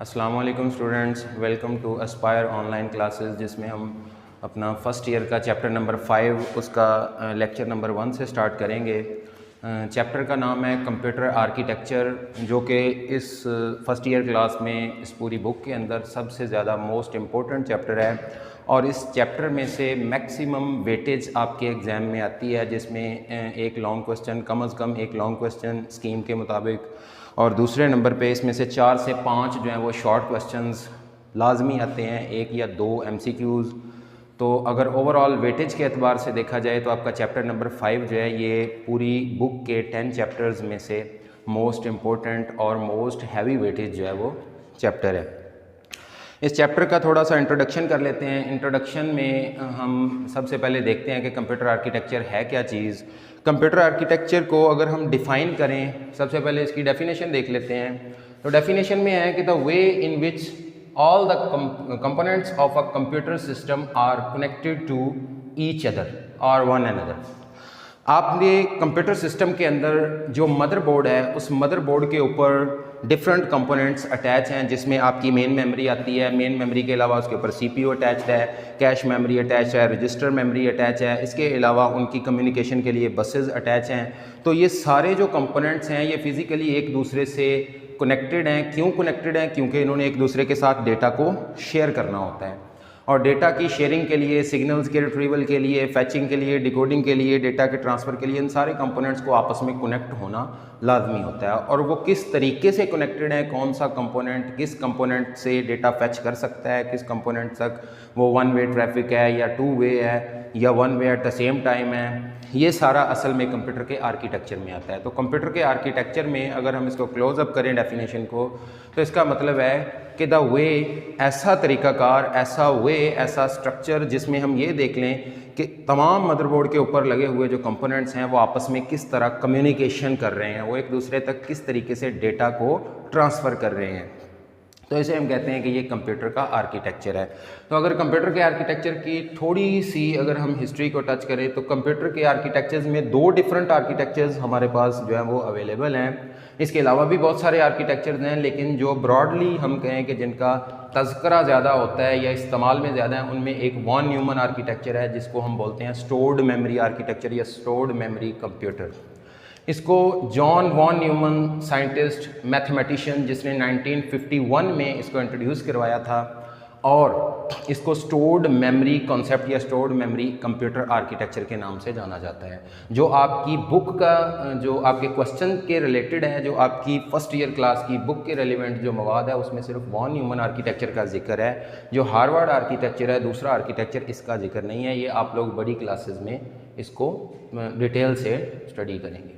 अस्सलाम वालेकुम students, welcome to Aspire online classes जिसमें हम अपना फ़र्स्ट ईयर का चैप्टर नंबर 5 उसका लेक्चर नंबर 1 से स्टार्ट करेंगे। चैप्टर का नाम है कंप्यूटर आर्किटेक्चर, जो कि इस फ़र्स्ट ईयर क्लास में इस पूरी बुक के अंदर सबसे ज़्यादा मोस्ट इम्पोर्टेंट चैप्टर है और इस चैप्टर में से मैक्सिमम वेटेज आपके एग्ज़ाम में आती है, जिसमें एक लॉन्ग क्वेश्चन कम से कम एक लॉन्ग क्वेश्चन स्कीम के मुताबिक और दूसरे नंबर पे इसमें से 4 से 5 जो हैं वो शॉर्ट क्वेश्चंस लाजमी आते हैं, 1 या 2 MCQs। तो अगर ओवरऑल वेटेज के एतबार से देखा जाए तो आपका चैप्टर नंबर 5 जो है ये पूरी बुक के 10 चैप्टर्स में से मोस्ट इम्पोर्टेंट और मोस्ट हैवी वेटेज जो है वो चैप्टर है। इस चैप्टर का थोड़ा सा इंट्रोडक्शन कर लेते हैं। इंट्रोडक्शन में हम सबसे पहले देखते हैं कि कंप्यूटर आर्किटेक्चर है क्या चीज़। कंप्यूटर आर्किटेक्चर को अगर हम डिफ़ाइन करें, सबसे पहले इसकी डेफिनेशन देख लेते हैं। तो डेफिनेशन में है कि the way in which all the components of a computer system are connected to each other or one another। आपने कंप्यूटर सिस्टम के अंदर जो मदरबोर्ड है उस मदरबोर्ड के ऊपर डिफरेंट कंपोनेंट्स अटैच हैं, जिसमें आपकी मेन मेमोरी आती है। मेन मेमोरी के अलावा उसके ऊपर CPU अटैच्ड है, कैश मेमोरी अटैच है, रजिस्टर मेमोरी अटैच है। इसके अलावा उनकी कम्युनिकेशन के लिए बसेस अटैच हैं। तो ये सारे जो कंपोनेंट्स हैं ये फिज़िकली एक दूसरे से कनेक्टेड हैं। क्यों कनेक्टेड हैं? क्योंकि इन्होंने एक दूसरे के साथ डेटा को शेयर करना होता है और डेटा की शेयरिंग के लिए, सिग्नल्स के रिट्रीवल के लिए, फैचिंग के लिए, डिकोडिंग के लिए, डेटा के ट्रांसफ़र के लिए इन सारे कंपोनेंट्स को आपस में कनेक्ट होना लाजमी होता है। और वो किस तरीके से कनेक्टेड है, कौन सा कंपोनेंट किस कंपोनेंट से डेटा फैच कर सकता है, किस कंपोनेंट तक वो 1 वे ट्रैफिक है या 2 वे है या 1 way at the same time है, ये सारा असल में कंप्यूटर के आर्किटेक्चर में आता है। तो कंप्यूटर के आर्किटेक्चर में अगर हम इसको क्लोज अप करें डेफिनेशन को, तो इसका मतलब है कि द वे, ऐसा तरीक़ाकार, ऐसा वे, ऐसा स्ट्रक्चर जिसमें हम ये देख लें कि तमाम मदरबोर्ड के ऊपर लगे हुए जो कंपोनेंट्स हैं वो आपस में किस तरह कम्युनिकेशन कर रहे हैं, वो एक दूसरे तक किस तरीके से डेटा को ट्रांसफ़र कर रहे हैं। तो इसे हम कहते हैं कि ये कंप्यूटर का आर्किटेक्चर है। तो अगर कंप्यूटर के आर्किटेक्चर की थोड़ी सी अगर हम हिस्ट्री को टच करें तो कंप्यूटर के आर्किटेक्चर्स में 2 डिफरेंट आर्किटेक्चर्स हमारे पास जो है वो अवेलेबल हैं। इसके अलावा भी बहुत सारे आर्किटेक्चर्स हैं, लेकिन जो ब्रॉडली हम कहें कि जिनका तज़करा ज़्यादा होता है या इस्तेमाल में ज़्यादा है, उनमें एक वॉन न्यूमन आर्किटेक्चर है जिसको हम बोलते हैं स्टोर्ड मेमोरी आर्किटेक्चर या स्टोर्ड मेमोरी कंप्यूटर। इसको John von Neumann, scientist, mathematician, जिसने 1951 में इसको इंट्रोड्यूस करवाया था और इसको स्टोर्ड मेमोरी कॉन्सेप्ट या स्टोर्ड मेमोरी कंप्यूटर आर्किटेक्चर के नाम से जाना जाता है। जो आपकी बुक का, जो आपके क्वेश्चन के रिलेटेड है, जो आपकी फर्स्ट ईयर क्लास की बुक के रिलेवेंट जो मवाद है उसमें सिर्फ वॉन न्यूमन आर्किटेक्चर का जिक्र है। जो हार्वर्ड आर्किटेक्चर है, दूसरा आर्किटेक्चर, इसका जिक्र नहीं है। ये आप लोग बड़ी क्लासेस में इसको डिटेल से स्टडी करेंगे।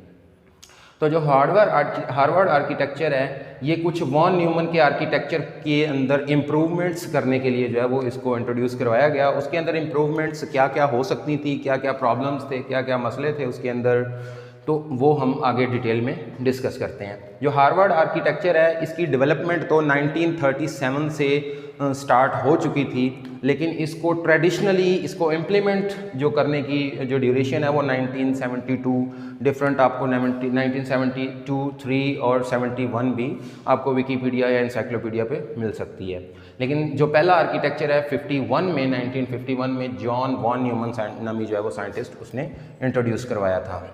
तो जो हार्वर्ड आर्किटेक्चर है ये कुछ वॉन न्यूमन के आर्किटेक्चर के अंदर इम्प्रूवमेंट्स करने के लिए जो है वो इसको इंट्रोड्यूस करवाया गया। उसके अंदर इम्प्रूवमेंट्स क्या क्या हो सकती थी, क्या क्या प्रॉब्लम्स थे, क्या क्या मसले थे उसके अंदर, तो वो हम आगे डिटेल में डिस्कस करते हैं। जो हार्वर्ड आर्किटेक्चर है इसकी डेवलपमेंट तो 1937 से स्टार्ट हो चुकी थी, लेकिन इसको ट्रेडिशनली इसको इम्प्लीमेंट जो करने की जो ड्यूरेशन है वो 1972, डिफरेंट आपको 1972, 3 और 71 भी आपको विकीपीडिया या इंसाइक्लोपीडिया पे मिल सकती है। लेकिन जो पहला आर्किटेक्चर है 1951 में जॉन वॉन न्यूमन नामी जो है वो साइंटिस्ट, उसने इंट्रोड्यूस करवाया था।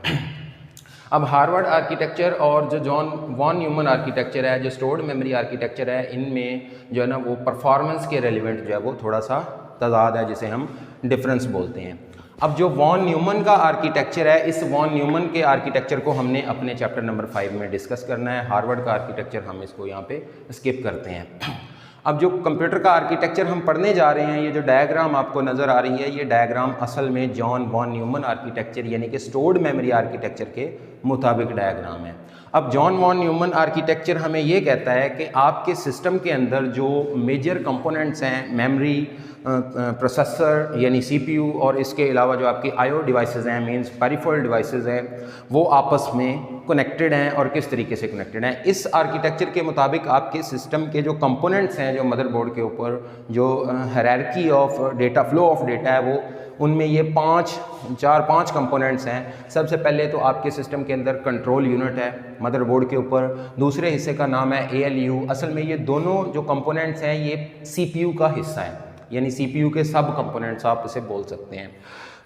अब हार्वर्ड आर्किटेक्चर और जो जॉन वॉन न्यूमन आर्किटेक्चर है, जो स्टोर्ड मेमोरी आर्किटेक्चर है, इनमें जो है ना वो परफॉर्मेंस के रेलिवेंट जो है वो थोड़ा सा तजाद है, जिसे हम डिफरेंस बोलते हैं। अब जो वॉन न्यूमन का आर्किटेक्चर है, इस वॉन न्यूमन के आर्किटेक्चर को हमने अपने चैप्टर नंबर 5 में डिस्कस करना है। हार्वर्ड का आर्किटेक्चर हम इसको यहाँ पे स्किप करते हैं। अब जो कंप्यूटर का आर्किटेक्चर हम पढ़ने जा रहे हैं, ये जो डायग्राम आपको नज़र आ रही है, ये डायग्राम असल में जॉन वॉन न्यूमन आर्किटेक्चर यानी कि स्टोर्ड मेमोरी आर्किटेक्चर के मुताबिक डायग्राम है। अब जॉन वॉन न्यूमन आर्किटेक्चर हमें ये कहता है कि आपके सिस्टम के अंदर जो मेजर कंपोनेंट्स हैं, मेमोरी, प्रोसेसर यानी CPU और इसके अलावा जो आपकी IO डिवाइसेस हैं, मींस पेरिफेरल डिवाइसेस हैं, वो आपस में कनेक्टेड हैं और किस तरीके से कनेक्टेड हैं। इस आर्किटेक्चर के मुताबिक आपके सिस्टम के जो कंपोनेंट्स हैं, जो मदरबोर्ड के ऊपर जो hierarchy of data, flow of data है, वो उनमें ये 5 कंपोनेंट्स हैं। सबसे पहले तो आपके सिस्टम के अंदर कंट्रोल यूनिट है मदरबोर्ड के ऊपर, दूसरे हिस्से का नाम है ALU। असल में ये दोनों जो कंपोनेंट्स हैं ये CPU का हिस्सा है, यानी CPU के सब कंपोनेंट्स आप इसे बोल सकते हैं।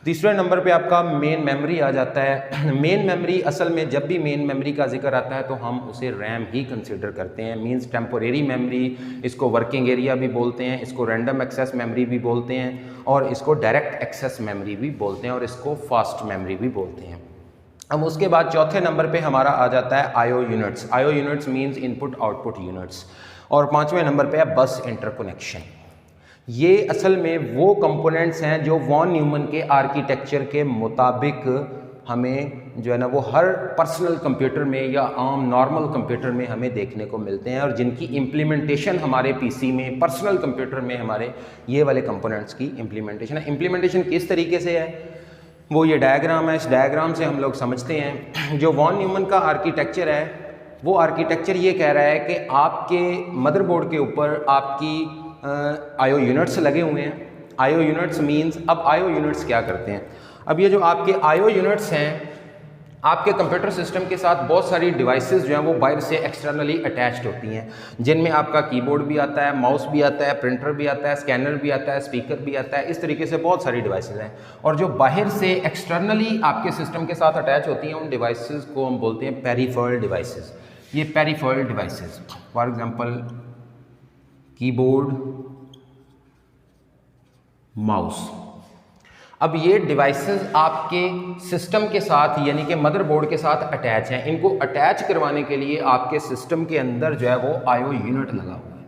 तीसरे नंबर पे आपका मेन मेमोरी आ जाता है। मेन मेमोरी असल में जब भी मेन मेमोरी का जिक्र आता है तो हम उसे रैम ही कंसिडर करते हैं, मींस टेम्पोरेरी मेमोरी, इसको वर्किंग एरिया भी बोलते हैं, इसको रैंडम एक्सेस मेमोरी भी बोलते हैं, और इसको डायरेक्ट एक्सेस मेमोरी भी बोलते हैं, और इसको फास्ट मेमोरी भी बोलते हैं। अब उसके बाद चौथे नंबर पे हमारा आ जाता है IO units. IO units means input output units. और पांचवें नंबर पे है बस इंटरकनेक्शन। ये असल में वो कंपोनेंट्स हैं जो वॉन न्यूमन के आर्किटेक्चर के मुताबिक हमें जो है ना वो हर पर्सनल कंप्यूटर में या आम नॉर्मल कंप्यूटर में हमें देखने को मिलते हैं, और जिनकी इम्प्लीमेंटेशन हमारे PC में, पर्सनल कंप्यूटर में हमारे ये वाले कंपोनेंट्स की इम्प्लीमेंटेशन है। इम्प्लीमेंटेशन किस तरीके से है वो ये डायग्राम है। इस डायग्राम से हम लोग समझते हैं जो वॉन न्यूमन का आर्किटेक्चर है वो आर्किटेक्चर ये कह रहा है कि आपके मदरबोर्ड के ऊपर आपकी IO यूनिट्स लगे हुए हैं। IO यूनिट्स मींस, अब IO यूनिट्स क्या करते हैं? अब ये जो आपके IO यूनिट्स हैं, आपके कंप्यूटर सिस्टम के साथ बहुत सारी डिवाइसेस जो हैं वो बाहर से एक्सटर्नली अटैच्ड होती हैं, जिनमें आपका कीबोर्ड भी आता है, माउस भी आता है, प्रिंटर भी आता है, स्कैनर भी आता है, स्पीकर भी आता है। इस तरीके से बहुत सारी डिवाइसेस हैं, और जो बाहर से एक्सटर्नली आपके सिस्टम के साथ अटैच होती हैं उन डिवाइसेस को हम बोलते हैं पेरिफेरल डिवाइसेस। ये peripheral devices for example keyboard, mouse. अब ये डिवाइसेस आपके सिस्टम के साथ यानी कि मदरबोर्ड के साथ अटैच हैं। इनको अटैच करवाने के लिए आपके सिस्टम के अंदर जो है वो IO यूनिट लगा हुआ है।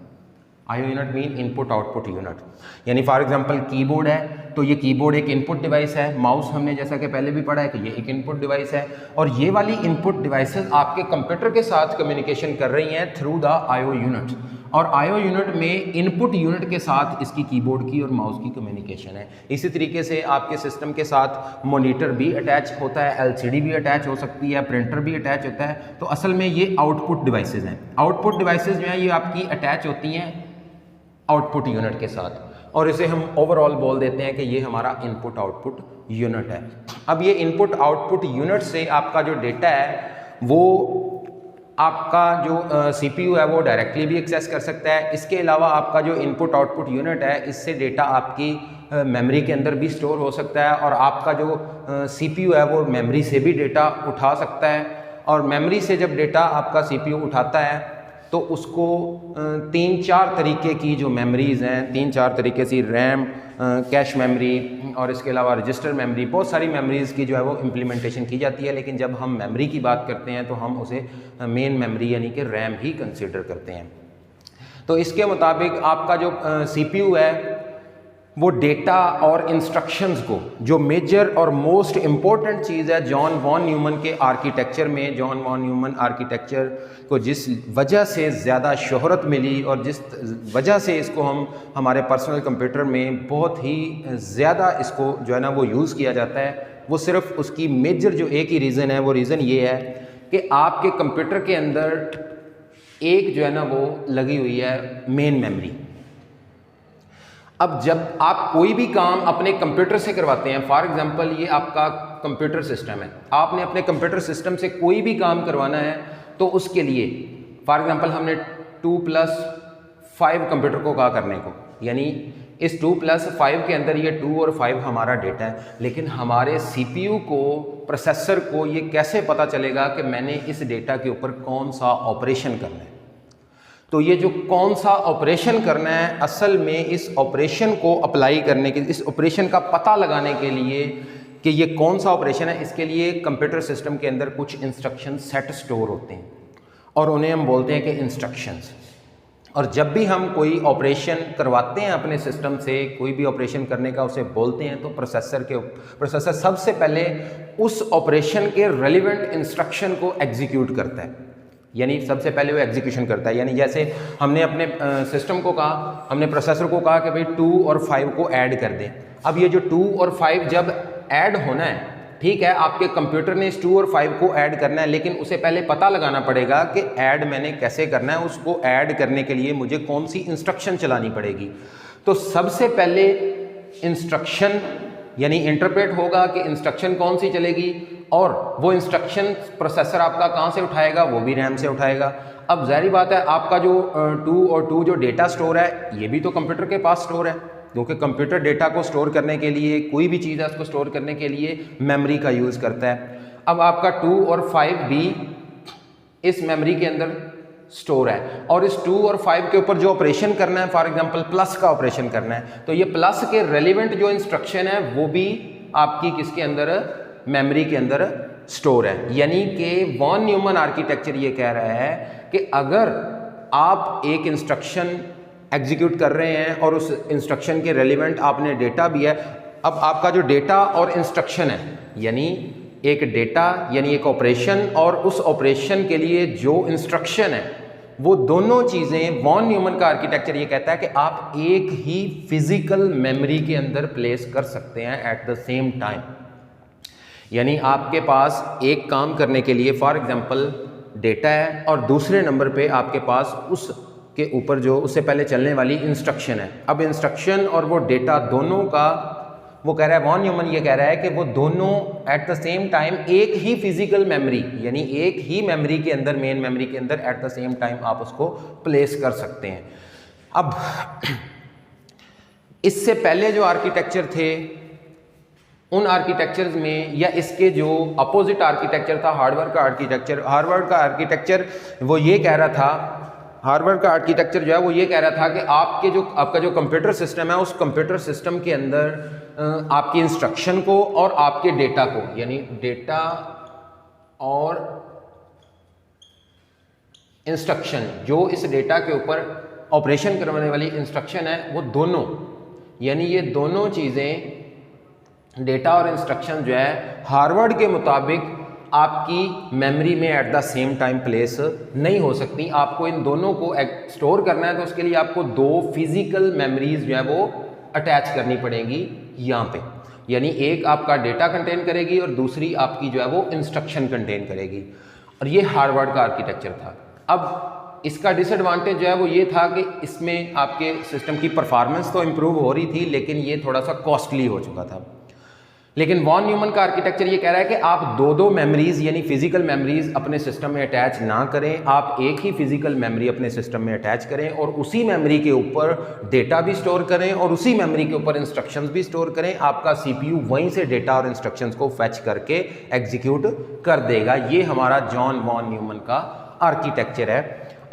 IO unit mean input output unit. यानी फॉर एग्जांपल कीबोर्ड है तो ये कीबोर्ड एक इनपुट डिवाइस है, माउस हमने जैसा कि पहले भी पढ़ा है कि ये एक इनपुट डिवाइस है, और ये वाली इनपुट डिवाइसेस आपके कंप्यूटर के साथ कम्युनिकेशन कर रही हैं थ्रू द IO यूनिट, और IO यूनिट में इनपुट यूनिट के साथ इसकी कीबोर्ड की और माउस की कम्युनिकेशन है। इसी तरीके से आपके सिस्टम के साथ मॉनिटर भी अटैच होता है, LCD भी अटैच हो सकती है, प्रिंटर भी अटैच होता है। तो असल में ये आउटपुट डिवाइसेस हैं। आउटपुट डिवाइसेस जो हैं ये आपकी अटैच होती हैं आउटपुट यूनिट के साथ, और इसे हम ओवरऑल बोल देते हैं कि ये हमारा इनपुट आउटपुट यूनिट है। अब ये इनपुट आउटपुट यूनिट से आपका जो डेटा है वो आपका जो CPU है वो डायरेक्टली भी एक्सेस कर सकता है। इसके अलावा आपका जो इनपुट आउटपुट यूनिट है इससे डेटा आपकी मेमोरी के अंदर भी स्टोर हो सकता है, और आपका जो CPU है वो मेमोरी से भी डेटा उठा सकता है। और मेमोरी से जब डेटा आपका CPU उठाता है तो उसको 3-4 तरीके की जो मेमोरीज़ हैं, 3-4 तरीके से रैम, कैश मेमोरी और इसके अलावा रजिस्टर मेमोरी, बहुत सारी मेमोरीज़ की जो है वो इम्प्लीमेंटेशन की जाती है। लेकिन जब हम मेमोरी की बात करते हैं तो हम उसे मेन मेमोरी यानी कि रैम ही कंसिडर करते हैं। तो इसके मुताबिक आपका जो CPU है वो डेटा और इंस्ट्रक्शंस को, जो मेजर और मोस्ट इम्पोर्टेंट चीज़ है जॉन वॉन न्यूमन के आर्किटेक्चर में, जॉन वॉन न्यूमन आर्किटेक्चर को जिस वजह से ज़्यादा शोहरत मिली और जिस वजह से इसको हम हमारे पर्सनल कंप्यूटर में बहुत ही ज़्यादा इसको जो है ना वो यूज़ किया जाता है, वो सिर्फ उसकी मेजर जो एक ही रीज़न है, वो रीज़न ये है कि आपके कंप्यूटर के अंदर एक जो है ना वो लगी हुई है मेन मेमोरी। अब जब आप कोई भी काम अपने कंप्यूटर से करवाते हैं, फॉर एग्जांपल ये आपका कंप्यूटर सिस्टम है, आपने अपने कंप्यूटर सिस्टम से कोई भी काम करवाना है तो उसके लिए फॉर एग्जांपल हमने 2+5 कंप्यूटर को कहा करने को, यानी इस 2+5 के अंदर ये 2 और 5 हमारा डेटा है। लेकिन हमारे CPU को, प्रोसेसर को ये कैसे पता चलेगा कि मैंने इस डेटा के ऊपर कौन सा ऑपरेशन करना है? तो ये जो कौन सा ऑपरेशन करना है, असल में इस ऑपरेशन को अप्लाई करने के, इस ऑपरेशन का पता लगाने के लिए कि ये कौन सा ऑपरेशन है, इसके लिए कंप्यूटर सिस्टम के अंदर कुछ इंस्ट्रक्शन सेट स्टोर होते हैं और उन्हें हम बोलते हैं कि इंस्ट्रक्शंस। और जब भी हम कोई ऑपरेशन करवाते हैं अपने सिस्टम से, कोई भी ऑपरेशन करने का उसे बोलते हैं, तो प्रोसेसर सबसे पहले उस ऑपरेशन के रेलिवेंट इंस्ट्रक्शन को एग्जीक्यूट करता है। यानी सबसे पहले वो एग्जीक्यूशन करता है। यानी जैसे हमने अपने सिस्टम को कहा, हमने प्रोसेसर को कहा कि भाई 2 और 5 को ऐड कर दें। अब ये जो 2 और 5 जब ऐड होना है, ठीक है, आपके कंप्यूटर ने इस 2 और 5 को ऐड करना है, लेकिन उसे पहले पता लगाना पड़ेगा कि ऐड मैंने कैसे करना है, उसको ऐड करने के लिए मुझे कौन सी इंस्ट्रक्शन चलानी पड़ेगी। तो सबसे पहले इंस्ट्रक्शन यानी इंटरप्रेट होगा कि इंस्ट्रक्शन कौन सी चलेगी, और वो इंस्ट्रक्शन प्रोसेसर आपका कहाँ से उठाएगा, वो भी रैम से उठाएगा। अब ज़ाहिर बात है आपका जो 2 और 2 जो डेटा स्टोर है, ये भी तो कंप्यूटर के पास स्टोर है, क्योंकि कंप्यूटर डेटा को स्टोर करने के लिए, कोई भी चीज़ है उसको स्टोर करने के लिए मेमोरी का यूज़ करता है। अब आपका 2 और 5 भी इस मेमोरी के अंदर स्टोर है, और इस 2 और 5 के ऊपर जो ऑपरेशन करना है, फॉर एग्जांपल प्लस का ऑपरेशन करना है, तो ये प्लस के रेलिवेंट जो इंस्ट्रक्शन है वो भी आपकी किसके अंदर, मेमोरी के अंदर स्टोर है। यानी कि वॉन न्यूमन आर्किटेक्चर ये कह रहा है कि अगर आप एक इंस्ट्रक्शन एग्जीक्यूट कर रहे हैं और उस इंस्ट्रक्शन के रेलिवेंट आपने डेटा भी है, अब आपका जो डेटा और इंस्ट्रक्शन है, यानी एक डेटा यानी एक ऑपरेशन और उस ऑपरेशन के लिए जो इंस्ट्रक्शन है, वो दोनों चीज़ें वॉन न्यूमन का आर्किटेक्चर ये कहता है कि आप एक ही फिजिकल मेमोरी के अंदर प्लेस कर सकते हैं एट द सेम टाइम। यानी आपके पास एक काम करने के लिए फॉर एग्जांपल डेटा है, और दूसरे नंबर पे आपके पास उसके ऊपर जो उससे पहले चलने वाली इंस्ट्रक्शन है। अब इंस्ट्रक्शन और वो डेटा दोनों का, वो कह रहा है, वॉन न्यूमन ये कह रहा है कि वो दोनों एट द सेम टाइम एक ही फिजिकल मेमोरी यानी एक ही मेमोरी के अंदर, मेन मेमोरी के अंदर एट द सेम टाइम आप उसको प्लेस कर सकते हैं। अब इससे पहले जो आर्किटेक्चर थे, उन आर्किटेक्चर्स में या इसके जो अपोजिट आर्किटेक्चर था हार्वर्ड का आर्किटेक्चर, हार्वर्ड का आर्किटेक्चर वो ये कह रहा था, हार्वर्ड का आर्किटेक्चर जो है वो ये कह रहा था कि आपका जो कंप्यूटर सिस्टम है, उस कंप्यूटर सिस्टम के अंदर आपकी इंस्ट्रक्शन को और आपके डेटा को, यानी डेटा और इंस्ट्रक्शन, जो इस डेटा के ऊपर ऑपरेशन करवाने वाली इंस्ट्रक्शन है, वो दोनों, यानी ये दोनों चीज़ें डेटा और इंस्ट्रक्शन जो है हार्वर्ड के मुताबिक आपकी मेमोरी में at the same time place नहीं हो सकती। आपको इन दोनों को स्टोर करना है तो उसके लिए आपको दो फिजिकल मेमोरीज जो है वो अटैच करनी पड़ेगी यहाँ पे, यानी एक आपका डेटा कंटेन करेगी और दूसरी आपकी जो है वो इंस्ट्रक्शन कंटेन करेगी। और ये हार्वर्ड का आर्किटेक्चर था। अब इसका डिसएडवांटेज जो है वो ये था कि इसमें आपके सिस्टम की परफॉर्मेंस तो इम्प्रूव हो रही थी, लेकिन ये थोड़ा सा कॉस्टली हो चुका था। लेकिन वॉन न्यूमन का आर्किटेक्चर ये कह रहा है कि आप दो मेमोरीज यानी फिजिकल मेमोरीज अपने सिस्टम में अटैच ना करें, आप एक ही फिजिकल मेमोरी अपने सिस्टम में अटैच करें और उसी मेमोरी के ऊपर डेटा भी स्टोर करें और उसी मेमोरी के ऊपर इंस्ट्रक्शंस भी स्टोर करें। आपका सीपीयू वहीं से डेटा और इंस्ट्रक्शंस को फैच करके एग्जीक्यूट कर देगा। ये हमारा जॉन वॉन न्यूमन का आर्किटेक्चर है।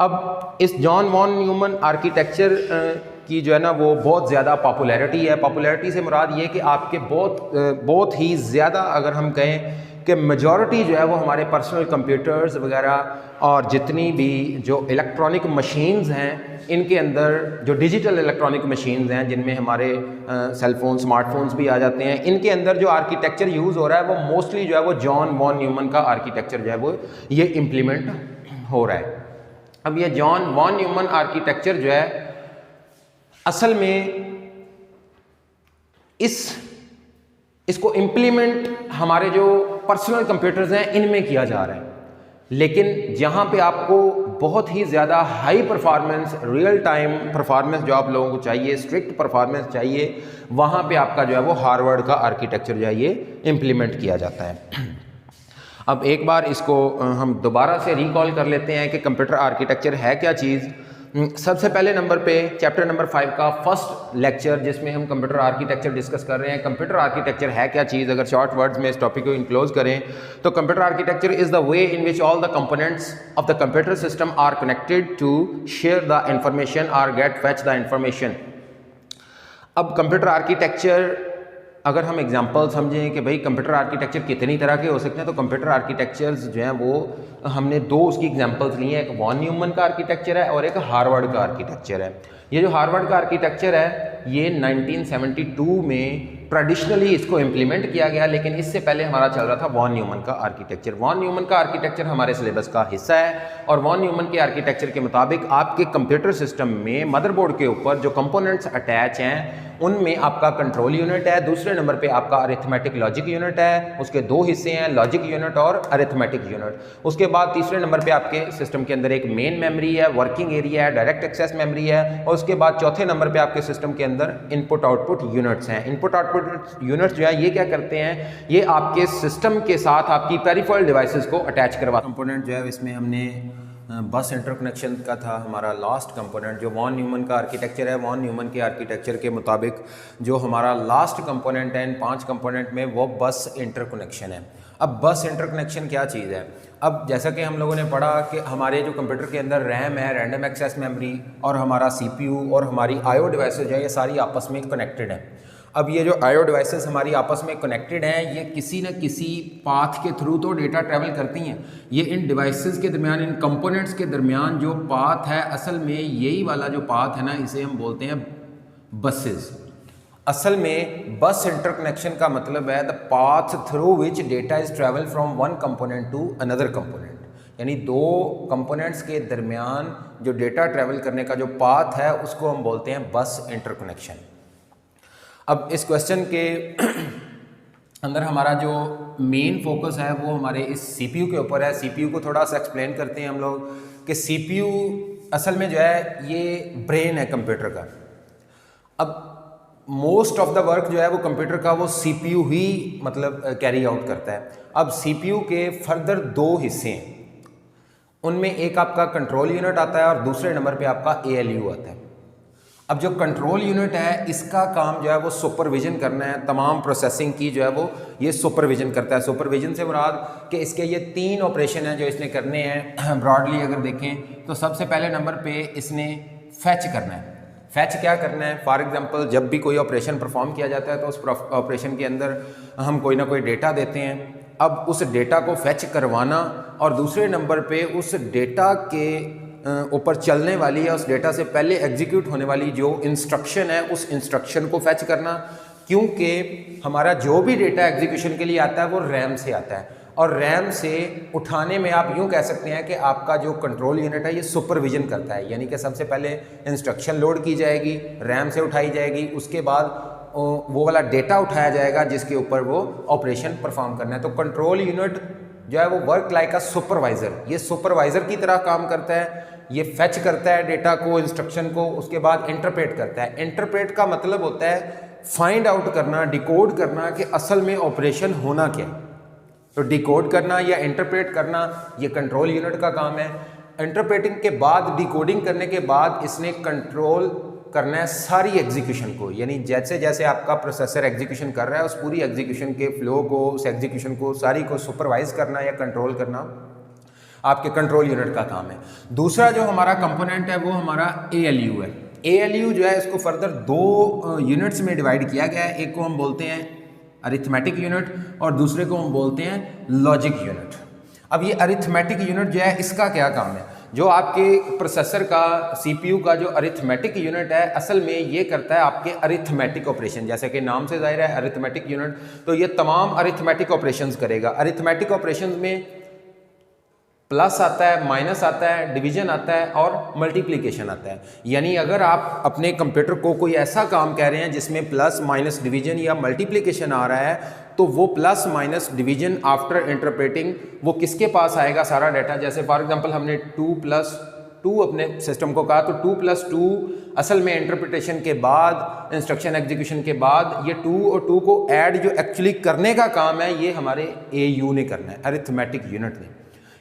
अब इस जॉन वॉन न्यूमन आर्किटेक्चर की जो है ना वो बहुत ज़्यादा पॉपुलैरिटी है। पॉपुलैरिटी से मुराद ये कि आपके बहुत ही ज़्यादा, अगर हम कहें कि मेजॉरिटी जो है वो हमारे पर्सनल कंप्यूटर्स वगैरह और जितनी भी जो इलेक्ट्रॉनिक मशीन्स हैं, इनके अंदर जो डिजिटल इलेक्ट्रॉनिक मशीन्स हैं जिनमें हमारे सेलफोन स्मार्टफोन्स भी आ जाते हैं, इनके अंदर जो आर्किटेक्चर यूज़ हो रहा है वो मोस्टली जो है वो जॉन वॉन न्यूमन का आर्किटेक्चर जो है वो ये इम्प्लीमेंट हो रहा है। अब ये जॉन वॉन न्यूमन आर्किटेक्चर जो है असल में इसको इम्प्लीमेंट हमारे जो पर्सनल कंप्यूटर्स हैं इनमें किया जा रहा है, लेकिन जहाँ पे आपको बहुत ही ज़्यादा high performance, real time performance जो आप लोगों को चाहिए, स्ट्रिक्ट परफॉर्मेंस चाहिए, वहाँ पे आपका जो है वो हार्वर्ड का आर्किटेक्चर जो है ये इम्प्लीमेंट किया जाता है। अब एक बार इसको हम दोबारा से रिकॉल कर लेते हैं कि कंप्यूटर आर्किटेक्चर है क्या चीज़। सबसे पहले नंबर पे चैप्टर नंबर 5 का फर्स्ट लेक्चर जिसमें हम कंप्यूटर आर्किटेक्चर डिस्कस कर रहे हैं। कंप्यूटर आर्किटेक्चर है क्या चीज़, अगर शॉर्ट वर्ड्स में इस टॉपिक को इनक्लोज करें तो computer architecture is the way in which all the components of the computer system are connected to share the information और गेट फैच द इंफॉर्मेशन। अब कंप्यूटर आर्किटेक्चर अगर हम एग्जांपल समझें कि भाई कंप्यूटर आर्किटेक्चर कितनी तरह के हो सकते हैं, तो कंप्यूटर आर्किटेक्चर्स जो हैं वो हमने दो उसकी एग्जांपल्स ली हैं, एक वॉन न्यूमन का आर्किटेक्चर है और एक हार्वर्ड का आर्किटेक्चर है। ये जो हार्वर्ड का आर्किटेक्चर है ये 1972 में ट्रेडिशनली इसको इम्प्लीमेंट किया गया, लेकिन इससे पहले हमारा चल रहा था वॉन न्यूमन का आर्किटेक्चर। वॉन न्यूमन का आर्किटेक्चर हमारे सिलेबस का हिस्सा है और वॉन न्यूमन के आर्किटेक्चर के मुताबिक आपके कंप्यूटर सिस्टम में मदरबोर्ड के ऊपर जो कंपोनेंट्स अटैच हैं उनमें आपका कंट्रोल यूनिट है, दूसरे नंबर पे आपका अरिथमेटिक लॉजिक यूनिट है, उसके दो हिस्से हैं, लॉजिक यूनिट और अरिथमेटिक यूनिट। उसके बाद तीसरे नंबर पे आपके सिस्टम के अंदर एक मेन मेमोरी है, वर्किंग एरिया है, डायरेक्ट एक्सेस मेमोरी है, और उसके बाद चौथे नंबर पे आपके सिस्टम के अंदर इनपुट आउटपुट यूनिट्स हैं। इनपुट आउटपुट यूनिट्स जो है ये क्या करते हैं, ये आपके सिस्टम के साथ आपकी पेरिफेरल डिवाइसेस को अटैच करवा। कंपोनेंट जो है इसमें हमने बस इंटरकनेक्शन का था हमारा लास्ट कंपोनेंट, जो वॉन न्यूमन का आर्किटेक्चर है। वॉन न्यूमन के आर्किटेक्चर के मुताबिक जो हमारा लास्ट कंपोनेंट है इन 5 कंपोनेंट में, वो बस इंटरकनेक्शन है। अब बस इंटरकनेक्शन क्या चीज़ है? अब जैसा कि हम लोगों ने पढ़ा कि हमारे जो कंप्यूटर के अंदर रैम है, रैंडम एक्सेस मेमोरी, और हमारा CPU और हमारी IO डिवाइसेज है, ये सारी आपस में कनेक्टेड हैं। अब ये जो IO डिवाइसेस हमारी आपस में कनेक्टेड हैं, ये किसी न किसी पाथ के थ्रू तो डेटा ट्रैवल करती हैं। ये इन डिवाइसेस के दरमियान, इन कंपोनेंट्स के दरमियान जो पाथ है, असल में यही वाला जो पाथ है ना, इसे हम बोलते हैं बसेस। असल में बस इंटरकनेक्शन का मतलब है the path through which data is travel from one component to another component, यानी दो कंपोनेंट्स के दरमियान जो डेटा ट्रैवल करने का जो पाथ है उसको हम बोलते हैं बस इंटरकनेक्शन। अब इस क्वेश्चन के अंदर हमारा जो मेन फोकस है वो हमारे इस CPU के ऊपर है। CPU को थोड़ा सा एक्सप्लेन करते हैं हम लोग कि CPU असल में जो है ये ब्रेन है कंप्यूटर का। अब मोस्ट ऑफ द वर्क जो है वो कंप्यूटर का वो CPU ही मतलब कैरी आउट करता है। अब CPU के फर्दर 2 हिस्से हैं, उनमें एक आपका कंट्रोल यूनिट आता है और दूसरे नंबर पे आपका ALU आता है। अब जो कंट्रोल यूनिट है इसका काम जो है वो सुपरविजन करना है, तमाम प्रोसेसिंग की जो है वो ये सुपरविजन करता है। सुपरविजन से मुराद कि इसके ये 3 ऑपरेशन हैं जो इसने करने हैं। ब्रॉडली अगर देखें तो सबसे पहले नंबर पे इसने फैच करना है। फैच क्या करना है? फॉर एग्जांपल जब भी कोई ऑपरेशन परफॉर्म किया जाता है तो उस ऑपरेशन के अंदर हम कोई ना कोई डेटा देते हैं। अब उस डेटा को फैच करवाना और दूसरे नंबर पे उस डेटा के ऊपर चलने वाली या उस डेटा से पहले एग्जीक्यूट होने वाली जो इंस्ट्रक्शन है उस इंस्ट्रक्शन को फैच करना, क्योंकि हमारा जो भी डेटा एग्जीक्यूशन के लिए आता है वो रैम से आता है और रैम से उठाने में आप यूँ कह सकते हैं कि आपका जो कंट्रोल यूनिट है ये सुपरविजन करता है। यानी कि सबसे पहले इंस्ट्रक्शन लोड की जाएगी, रैम से उठाई जाएगी, उसके बाद वो वाला डेटा उठाया जाएगा जिसके ऊपर वो ऑपरेशन परफॉर्म करना है। तो कंट्रोल यूनिट जो है वो वर्क लाइक अ सुपरवाइज़र, ये सुपरवाइज़र की तरह काम करता है। ये फैच करता है डेटा को, इंस्ट्रक्शन को, उसके बाद इंटरप्रेट करता है। इंटरप्रेट का मतलब होता है फाइंड आउट करना, डिकोड करना कि असल में ऑपरेशन होना क्या है। तो डिकोड करना या इंटरप्रेट करना ये कंट्रोल यूनिट का काम है। इंटरप्रेटिंग के बाद, डिकोडिंग करने के बाद इसने कंट्रोल करना है सारी एग्जीक्यूशन को, यानी जैसे जैसे आपका प्रोसेसर एग्जीक्यूशन कर रहा है उस पूरी एग्जीक्यूशन के फ्लो को, उस एग्जीक्यूशन को सारी को सुपरवाइज करना या कंट्रोल करना आपके कंट्रोल यूनिट का काम है। दूसरा जो हमारा कंपोनेंट है वो हमारा ALU है। ALU जो है इसको फर्दर 2 यूनिट्स में डिवाइड किया गया है। एक को हम बोलते हैं अरिथमेटिक यूनिट और दूसरे को हम बोलते हैं लॉजिक यूनिट। अब ये अरिथमेटिक यूनिट जो है इसका क्या काम है? जो आपके प्रोसेसर का CPU का जो अरिथमेटिक यूनिट है असल में ये करता है आपके अरिथमेटिक ऑपरेशन, जैसे कि नाम से जाहिर है अरिथमेटिक यूनिट, तो ये तमाम अरिथमेटिक ऑपरेशंस करेगा। अरिथमेटिक ऑपरेशंस में प्लस आता है, माइनस आता है, डिवीजन आता है और मल्टीप्लिकेशन आता है। यानी अगर आप अपने कंप्यूटर को कोई ऐसा काम कह रहे हैं जिसमें प्लस माइनस डिवीजन या मल्टीप्लिकेशन आ रहा है तो वो plus minus division after interpreting वो किसके पास आएगा सारा डाटा। जैसे फॉर एग्जांपल हमने 2+2 अपने सिस्टम को कहा, तो 2+2 असल में इंटरप्रिटेशन के बाद, इंस्ट्रक्शन एग्जीक्यूशन के बाद ये 2 और 2 को ऐड जो एक्चुअली करने का काम है ये हमारे AU ने करना है, अरिथमेटिक यूनिट ने।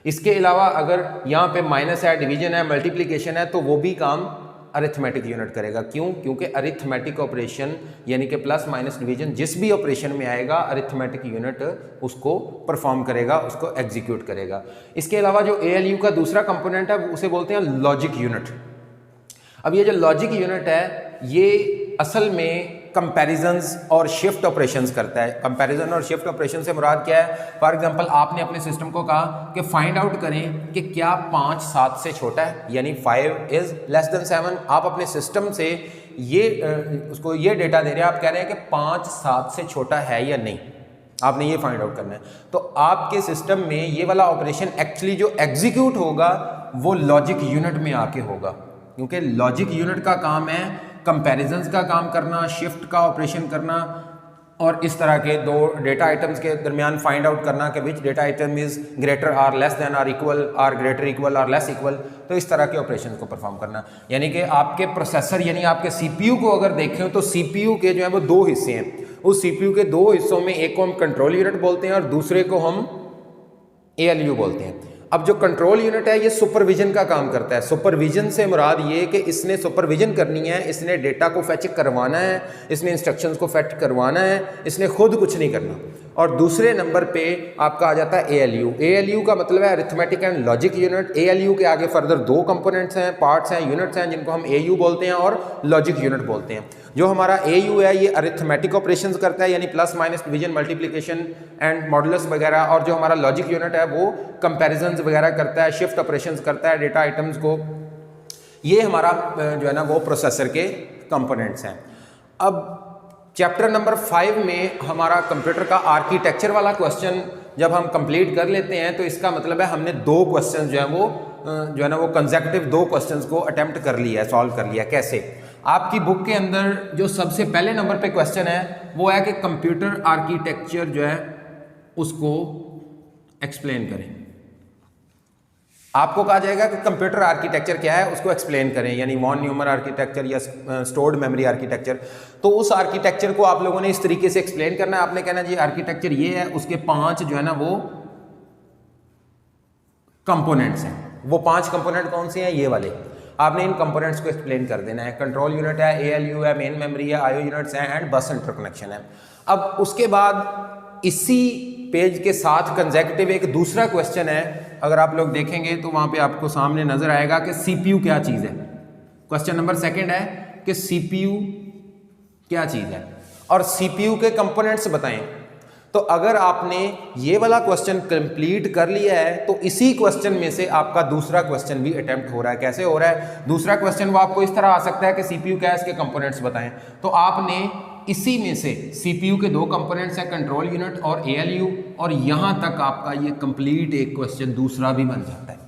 इसके अलावा अगर यहाँ पे माइनस है, डिवीजन है, मल्टीप्लिकेशन है तो वो भी काम अरिथमेटिक यूनिट करेगा। क्यों? क्योंकि अरिथमेटिक ऑपरेशन यानी कि प्लस माइनस डिवीजन जिस भी ऑपरेशन में आएगा अरिथमेटिक यूनिट उसको परफॉर्म करेगा, उसको एग्जीक्यूट करेगा। इसके अलावा जो ALU का दूसरा कंपोनेंट है उसे बोलते हैं लॉजिक यूनिट। अब ये जो लॉजिक यूनिट है ये असल में कंपैरिजंस और शिफ्ट ऑपरेशंस करता है। कंपैरिजन और शिफ्ट ऑपरेशन से मुराद क्या है? फॉर एग्जांपल आपने अपने सिस्टम को कहा कि फाइंड आउट करें कि क्या 5 7 से छोटा है, यानी 5 इज लेस देन 7। आप अपने सिस्टम से ये उसको ये डेटा दे रहे हैं, आप कह रहे हैं कि 5 7 से छोटा है या नहीं, आपने ये फाइंड आउट करना है। तो आपके सिस्टम में ये वाला ऑपरेशन एक्चुअली जो एग्जीक्यूट होगा वो लॉजिक यूनिट में आके होगा, क्योंकि लॉजिक यूनिट का काम है कंपैरिजंस का काम करना, शिफ्ट का ऑपरेशन करना और इस तरह के दो डेटा आइटम्स के दरमियान फाइंड आउट करना कि which data item is greater or less than or equal or greater equal or less equal. तो इस तरह के ऑपरेशन को परफॉर्म करना, यानी कि आपके प्रोसेसर यानी आपके सीपीयू को अगर देखें तो सीपीयू के जो है वो दो हिस्से हैं। उस सीपीयू के दो हिस्सों में एक को हम कंट्रोल यूनिट बोलते हैं और दूसरे को हम एएलयू बोलते हैं। अब जो कंट्रोल यूनिट है ये सुपरविजन का काम करता है। सुपरविजन से मुराद ये कि इसने सुपरविजन करनी है, इसने डेटा को फैच करवाना है, इसने इंस्ट्रक्शंस को फैच करवाना है, इसने खुद कुछ नहीं करना। और दूसरे नंबर पे आपका आ जाता है एएलयू। एएलयू का मतलब है arithmetic and logic unit. ALU के आगे फर्दर दो कंपोनेंट्स हैं, पार्ट्स हैं, यूनिट्स हैं, जिनको हम एयू बोलते हैं और लॉजिक यूनिट बोलते हैं। जो हमारा एयू है ये अरिथमेटिक ऑपरेशंस करता है, यानी plus minus division multiplication and modulus वगैरह, और जो हमारा लॉजिक यूनिट है वो कंपैरिजंस वगैरह करता है, शिफ्ट ऑपरेशंस करता है डेटा आइटम्स को। ये हमारा जो है ना वो प्रोसेसर के कंपोनेंट्स हैं। अब चैप्टर नंबर 5 में हमारा कंप्यूटर का आर्किटेक्चर वाला क्वेश्चन जब हम कंप्लीट कर लेते हैं तो इसका मतलब है हमने दो क्वेश्चन जो है ना वो कंसेक्यूटिव दो क्वेश्चंस को अटेम्प्ट कर लिया है, सॉल्व कर लिया। कैसे? आपकी बुक के अंदर जो सबसे पहले नंबर पे क्वेश्चन है वो है कि कंप्यूटर आर्किटेक्चर जो है उसको एक्सप्लेन करें। आपको कहा जाएगा कि कंप्यूटर आर्किटेक्चर क्या है उसको एक्सप्लेन करें, यानी वॉन न्यूमन आर्किटेक्चर या स्टोर्ड मेमोरी आर्किटेक्चर। तो उस आर्किटेक्चर को आप लोगों ने इस तरीके से एक्सप्लेन करना है। आपने कहना जी आर्किटेक्चर ये है, उसके 5 जो है ना वो कंपोनेंट्स हैं। वो 5 कंपोनेंट कौन से हैं? ये वाले। आपने इन कंपोनेंट्स को एक्सप्लेन कर देना है। कंट्रोल यूनिट है, एएलयू है, मेन मेमोरी है, आईओ यूनिट्स हैं एंड बस इंटरकनेक्शन है। अब उसके बाद इसी पेज के साथ कंसेक्यूटिव एक दूसरा क्वेश्चन है, अगर आप लोग देखेंगे तो वहां पे आपको सामने नजर आएगा कि सीपीयू क्या चीज है। क्वेश्चन नंबर 2 है कि सीपीयू क्या चीज है और सीपीयू के कंपोनेंट्स बताएं। तो अगर आपने ये वाला क्वेश्चन कंप्लीट कर लिया है तो इसी क्वेश्चन में से आपका दूसरा क्वेश्चन भी अटेम्प्ट हो रहा है। कैसे हो रहा है? दूसरा क्वेश्चन वो आपको इस तरह आ सकता है कि सीपीयू क्या है, इसके कंपोनेंट्स बताएं। तो आपने इसी में से सीपीयू के दो कंपोनेंट्स हैं, कंट्रोल यूनिट और एएलयू, और यहां तक आपका ये कंप्लीट एक क्वेश्चन दूसरा भी बन जाता है।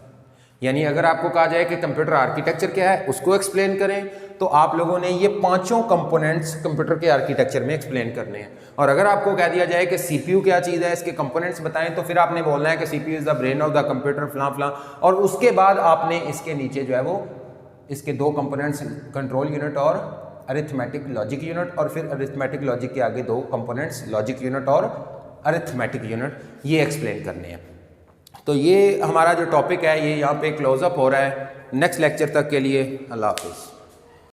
यानी अगर आपको कहा जाए कि कंप्यूटर आर्किटेक्चर क्या है उसको एक्सप्लेन करें तो आप लोगों ने ये 5 कंपोनेंट्स कंप्यूटर के आर्किटेक्चर में एक्सप्लेन करने हैं। और अगर आपको कह दिया जाए कि सीपीयू क्या चीज़ है, इसके कंपोनेंट्स बताएं, तो फिर आपने बोलना है कि CPU is the brain of the computer फलां फलां, और उसके बाद आपने इसके नीचे जो है वो इसके दो कंपोनेंट्स कंट्रोल यूनिट और अरिथमेटिक लॉजिक यूनिट, और फिर अरिथमेटिक लॉजिक के आगे दो कंपोनेंट्स लॉजिक यूनिट और अरिथमेटिक यूनिट, ये एक्सप्लेन करने हैं। तो ये हमारा जो टॉपिक है ये यहाँ पे क्लोज अप हो रहा है। नेक्स्ट लेक्चर तक के लिए अल्लाह हाफिज़।